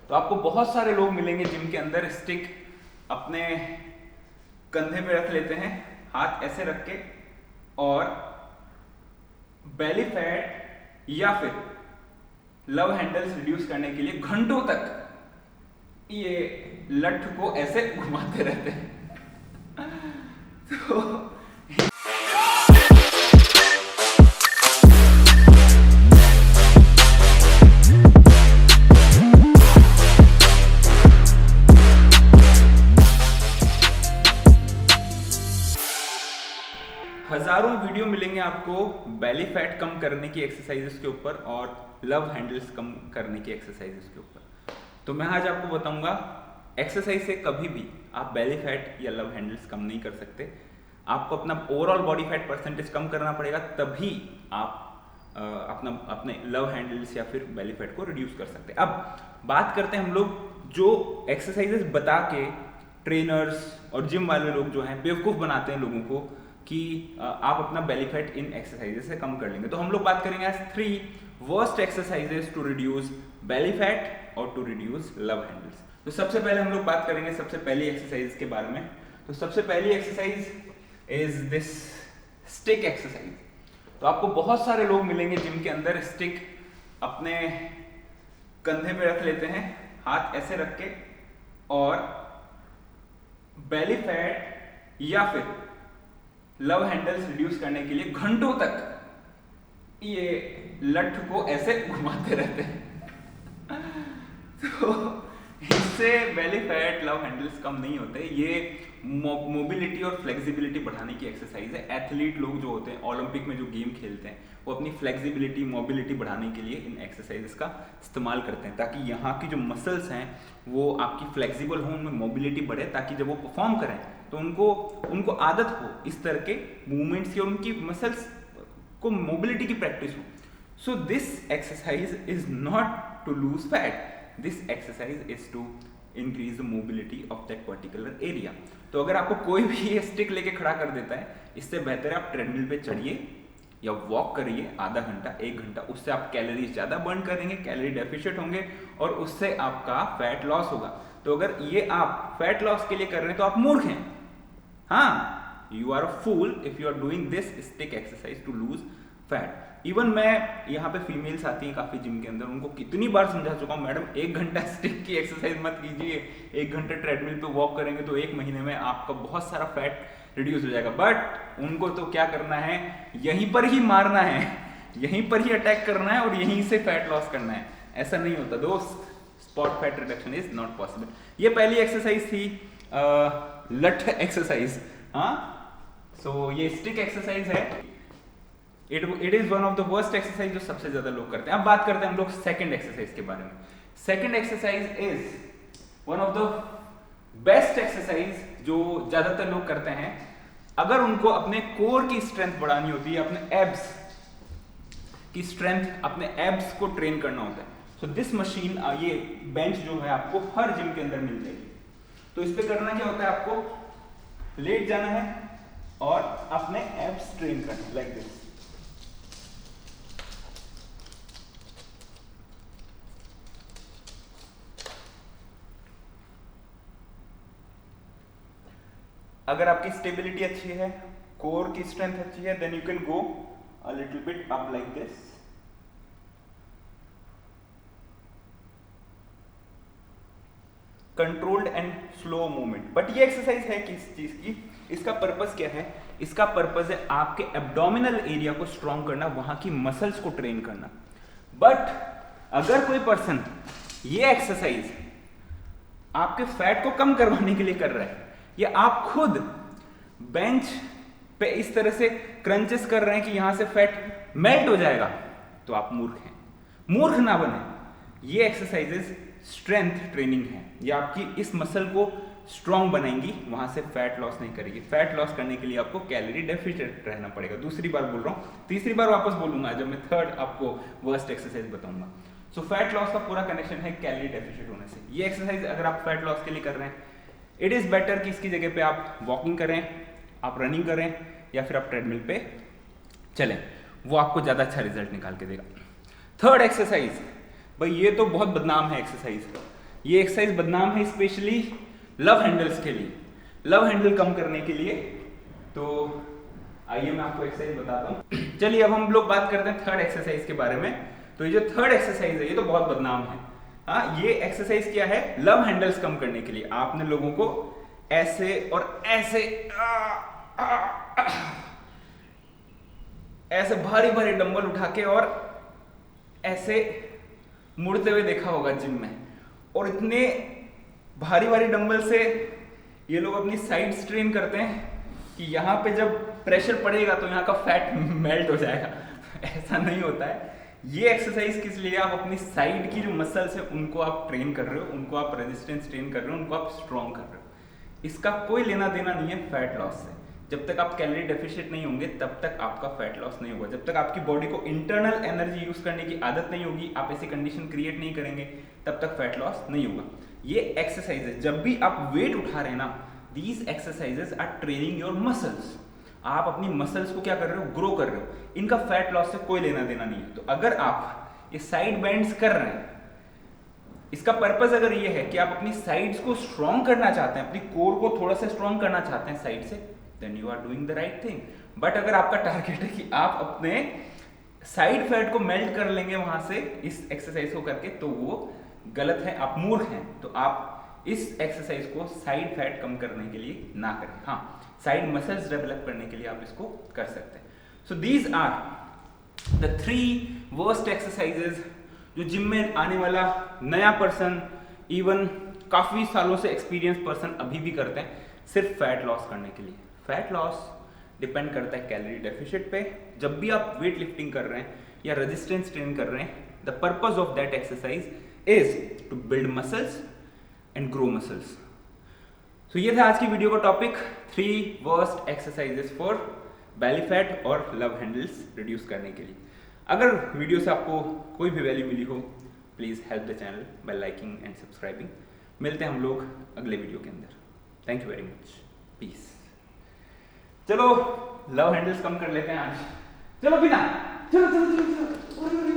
तो आपको बहुत सारे लोग मिलेंगे जिनके अंदर स्टिक अपने कंधे पे रख लेते हैं, हाथ ऐसे रख के, और बेली फैट या फिर लव हैंडल्स रिड्यूस करने के लिए घंटों तक ये लठ को ऐसे घुमाते रहते हैं। तो हजारों वीडियो मिलेंगे आपको बेली फैट कम करने की एक्सरसाइजेस के ऊपर और लव हैंडल्स कम करने की एक्सरसाइजेस के ऊपर। तो मैं आज आपको बताऊंगा एक्सरसाइज से कभी भी आप बेली फैट या लव हैंडल्स कम नहीं कर सकते। आपको अपना ओवरऑल बॉडी फैट परसेंटेज कम करना पड़ेगा, तभी आप अपने लव हैंडल्स या फिर बेली फैट को रिड्यूस कर सकते हैं। अब बात करते हैं हम लोग जो एक्सरसाइजेस बता के ट्रेनर्स और जिम वाले लोग जो हैं बेवकूफ़ बनाते हैं लोगों को कि आप अपना बेली फैट इन एक्सरसाइजेस से कम कर लेंगे। तो हम लोग बात करेंगे आज 3 worst exercises to reduce belly fat और टू रिड्यूस लव हैंडल्स। तो सबसे पहले हम लोग बात करेंगे सबसे पहली एक्सरसाइज के बारे में। तो सबसे पहली exercise is this stick exercise. तो आपको बहुत सारे लोग मिलेंगे जिनके अंदर स्टिक अपने कंधे पे रख लेते हैं, हाथ ऐसे रख के, और बेली फैट या फिर लव हैंडल्स रिड्यूस करने के लिए घंटों तक ये लठ को ऐसे घुमाते रहते हैं। तो इससे बेली फैट लव हैंडल्स कम नहीं होते। ये मोबिलिटी और फ्लेक्सिबिलिटी बढ़ाने की एक्सरसाइज है। एथलीट लोग जो होते हैं ओलंपिक में जो गेम खेलते हैं वो अपनी फ्लेक्सिबिलिटी मोबिलिटी बढ़ाने के लिए इन एक्सरसाइजेस का इस्तेमाल करते हैं, ताकि यहाँ की जो मसल्स हैं वो आपकी फ्लेक्सिबल हो, उनमें मोबिलिटी बढ़े, ताकि जब वो परफॉर्म करें तो उनको आदत हो इस तरह के मूवमेंट्स की और उनकी मसल्स को मोबिलिटी की प्रैक्टिस हो। So this exercise is not to lose fat, this exercise is to increase the mobility of that particular area. तो अगर आपको कोई भी ये स्टिक लेके खड़ा कर देता है, इससे बेहतर है आप ट्रेडमिल पे चढ़िए या वॉक करिए आधा घंटा 1 घंटा। उससे आप कैलोरीज ज़्यादा बर्न करेंगे, कैलोरी डेफिशिएंट होंगे और उससे आपका फैट लॉस होगा। तो अगर ये आप फैट लॉस के लिए कर रहे हैं तो आप मूर्ख हैं। हाँ, you are a fool if you are doing this stick exercise to lose fat. Even मैं यहाँ पे फीमेल्स आती हैं काफ़ी जिम के अंदर, उनको कितनी बार समझा चुका हूँ, मैडम 1 घंटा स्टिक की एक्सरसाइज मत कीजिए, 1 घंटे ट्रेडमिल पे वॉक करेंगे तो 1 महीने में आपका बहुत सारा फैट रिड्यूस हो जाएगा। बट उनको तो क्या करना है, यहीं पर ही मारना है, यहीं पर ही अटैक करना है और यहीं से फैट लॉस करना है। ऐसा नहीं होता दोस्त, spot fat reduction is not possible. ये पहली एक्सरसाइज थी लठ एक्सरसाइज। हाँ, सो ये स्टिक एक्सरसाइज है। It is one of the worst exercise जो सबसे ज्यादा लोग करते हैं। अब बात करते हैं हम लोग सेकंड एक्सरसाइज के बारे में। Second exercise is one of the best exercise जो ज्यादातर लोग करते हैं अगर उनको अपने कोर की स्ट्रेंथ बढ़ानी होती है, अपने एब्स की स्ट्रेंथ, अपने एब्स को ट्रेन करना होता है। सो दिस मशीन, ये बेंच जो है आपको हर जिम के अंदर मिल जाएगी। तो इस पे करना क्या होता है, आपको लेट जाना है और अपने एब्स ट्रेन करना है लाइक दिस। अगर आपकी स्टेबिलिटी अच्छी है, कोर की स्ट्रेंथ अच्छी है, then you can go a little bit up like this. Controlled and slow movement. But ये एक्सरसाइज है किस चीज की, इसका पर्पस क्या है? इसका पर्पस है आपके एब्डोमिनल एरिया को स्ट्रॉन्ग करना, वहां की मसल्स को ट्रेन करना। बट अगर कोई पर्सन ये एक्सरसाइज आपके फैट को कम करवाने के लिए कर रहा है, या आप खुद बेंच पे इस तरह से क्रंचेस कर रहे हैं कि यहां से फैट मेल्ट हो जाएगा, तो आप मूर्ख हैं। मूर्ख ना बने। ये एक्सरसाइजेस स्ट्रेंथ ट्रेनिंग है, ये आपकी इस मसल को स्ट्रॉन्ग बनाएंगी, वहां से फैट लॉस नहीं करेगी। फैट लॉस करने के लिए आपको कैलोरी डेफिशिएंट रहना पड़ेगा। दूसरी बार बोल रहा हूं, तीसरी बार वापस बोलूंगा जब मैं थर्ड आपको वर्स्ट एक्सरसाइज बताऊंगा। सो फैट लॉस का पूरा कनेक्शन है कैलोरी डेफिशिएंट होने से। ये एक्सरसाइज अगर आप फैट लॉस के लिए कर रहे हैं, इट इज बेटर कि इसकी जगह पे आप वॉकिंग करें, आप रनिंग करें, या फिर आप ट्रेडमिल पे चलें, वो आपको ज्यादा अच्छा रिजल्ट निकाल के देगा। थर्ड एक्सरसाइज, भाई ये तो बहुत बदनाम है एक्सरसाइज। ये एक्सरसाइज बदनाम है स्पेशली लव हैंडल्स के लिए, लव हैंडल कम करने के लिए। तो आइए मैं आपको एक्सरसाइज बताता हूँ। चलिए अब हम लोग बात करते हैं थर्ड एक्सरसाइज के बारे में। तो ये जो थर्ड एक्सरसाइज है ये तो बहुत बदनाम है। हाँ, ये एक्सरसाइज क्या है, लव हैंडल्स कम करने के लिए। आपने लोगों को ऐसे और ऐसे ऐसे भारी भारी डंबल उठा के और ऐसे मुड़ते हुए देखा होगा जिम में, और इतने भारी भारी डंबल से ये लोग अपनी साइड स्ट्रेन करते हैं कि यहाँ पे जब प्रेशर पड़ेगा तो यहाँ का फैट मेल्ट हो जाएगा। ऐसा नहीं होता है। ये एक्सरसाइज किस लिए, आप अपनी साइड की जो मसल्स है उनको आप ट्रेन कर रहे हो, उनको आप रेजिस्टेंस ट्रेन कर रहे हो, उनको आप स्ट्रॉन्ग कर रहे हो। इसका कोई लेना देना नहीं है फैट लॉस से। जब तक आप कैलोरी डेफिशिएंट नहीं होंगे तब तक आपका फैट लॉस नहीं होगा। जब तक आपकी बॉडी को इंटरनल एनर्जी यूज करने की आदत नहीं होगी, आप ऐसी कंडीशन क्रिएट नहीं करेंगे, तब तक फैट लॉस नहीं होगा। ये एक्सरसाइज है, जब भी आप वेट उठा रहे हैं ना, these exercises are training your muscles. आप अपनी मसल्स को क्या कर रहे हो, ग्रो कर रहे हो। इनका फैट लॉस से कोई लेना देना नहीं है। तो अगर आप ये साइड बेंड्स कर रहे हैं, इसका पर्पस अगर ये है कि आप अपनी साइड्स को स्ट्रॉन्ग करना चाहते हैं, अपनी कोर को थोड़ा सा स्ट्रॉन्ग करना चाहते हैं साइड से, then you are doing the right thing. But अगर आपका टारगेट है कि आप अपने साइड फैट को मेल्ट कर लेंगे वहां से इस एक्सरसाइज को करके, तो वो गलत है, आप मूर्ख हैं। तो आप इस एक्सरसाइज को साइड फैट कम करने के लिए ना करें। हाँ, साइड मसल्स डेवलप करने के लिए आप इसको कर सकते हैं। So these are the 3 worst exercises जो जिम में आने वाला नया पर्सन, इवन काफी सालों से एक्सपीरियंस पर्सन अभी भी करते हैं, सिर्फ फैट लॉस करने के लिए। फैट लॉस डिपेंड करता है कैलोरी डेफिशिएंट पे। जब भी आप वेट लिफ्टिंग कर रहे हैं या रेजिस्टेंस ट्रेन कर रहे हैं, the purpose of that exercise is to build muscles and grow muscles. तो ये था आज की वीडियो का topic, 3 worst exercises for belly fat और लव हैंडल्स रिड्यूस करने के लिए। अगर वीडियो से आपको कोई भी वैल्यू मिली हो, please help the channel by liking and subscribing. मिलते हैं हम लोग अगले वीडियो के अंदर। Thank you very much, peace. चलो लव हैंडल्स कम कर लेते हैं आज। चलो बिना, चलो चलो चलो चलो,